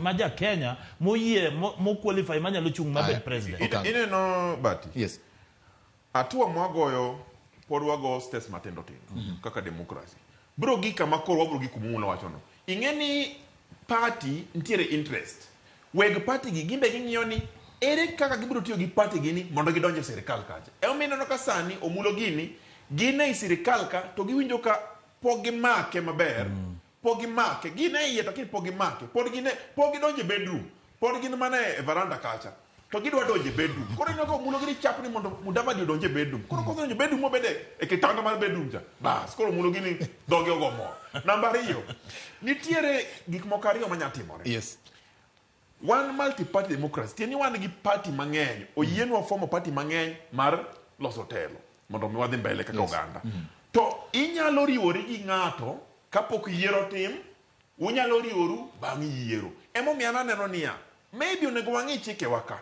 maja Kenya moyie mo qualify manyalo chung mabed president. Ineno Bati. Yes. Atua mwagoyo pod wago states matendo tindo kaka demokrasi. Bro gi kama koro wabro gi kumula wachono. Ingeni party ntiere interest. Weg party gi gimbe ging'iyo ni ere kaka gibiro tiyo gi party gini mondo gidonje sirikal kacha. E omiyo ka sani omulo gini gine sirikal ka to giwinjo ka pogi make maber. Pogi make gine iye to pogi make. Pogi donje bedroom. Pogi gine mane e veranda kacha. To gidwa donje bedroom. Koro ino ka omulo gini chapni mondo Mudavadi donje bedroom. Koro donje bedroom mobede e kitanda mar bedroom cha. Bas koro omulo gini doge ogomo. Namba 2. Nitiere gik moko ariyo manyatimore. Yes. One multi-party democracy. Tieni wan gi party mang'eny. Oyienwa formo party mang'eny mar loso telo. Mondo mi wadhi mbele kaka oganda. To inyalo riwori gi ng'ato kapok yiero tim. Unyalo riworu bang' yiero. Emomiyo aneno niya. Maybe onego wang'i chike waka.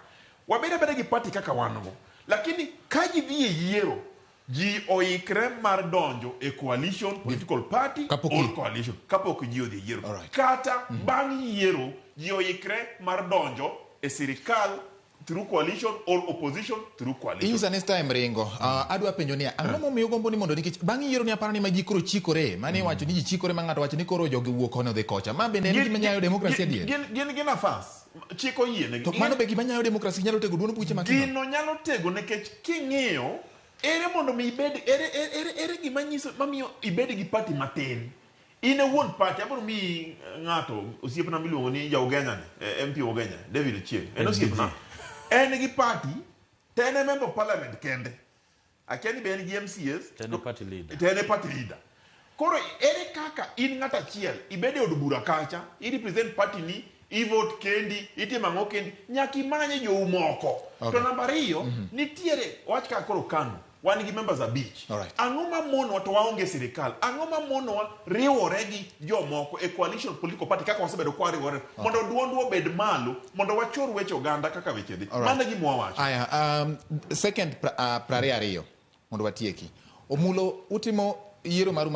Wabede gi party kaka wango. Lakini ka ji dhi e yiero, ji oikre mar donjo e coalition, political party or coalition. Kapok ji odhi yiero. Kata bang' yiero, ji oikre mar donjo e sirikal through coalition or opposition through coalition. Insa next time ringo. Adwa penjo niya. Ang'o momiyo gombo ni mondo nikech bang' yiero ni aparo ni ma ji koro chikore. Mane wacho ni ji chikore ma ng'ato wacho ni koro jogi wuok kono dhi kocha. Ma bende en gima nyayo demokrasi adier. Gin nafas. Chiko yiene. To mano be gima nyayo demokrasi nyalo tego duond buche matino. Gino nyalo tego nikech king'iyo ere mondo mi ibed ere gima nyiso mamiyo ibed gi party matin. In a one party, abro mi ng'ato osiepna miluongo ni ja Ugenya ni MP Ugenya David Chieng. En osiepna. En gi party, tene member of parliament kende. Akiani be en gi MCS, tene party leader. Tene party leader. Koro ere kaka in ng'ata achiel ibede od bura kacha, I represent party ni, I vote kendi, itimo ang'o kendi, nyaka imanye jou moko. To namba 2, nitiere wach ka koro KANU. Wan gi members a beach. Ang'o ma mono to waonge sirikal. Ang'o ma mono riwore gi jomoko e coalition political party kaka wasebedo kwa riwore. Mondo duond obed malo, mondo wachor weche oganda kaka weche dhi. Mano gima wawacho. Aya, second prare ariyo mondo watieki. Omulo utimo yiero mar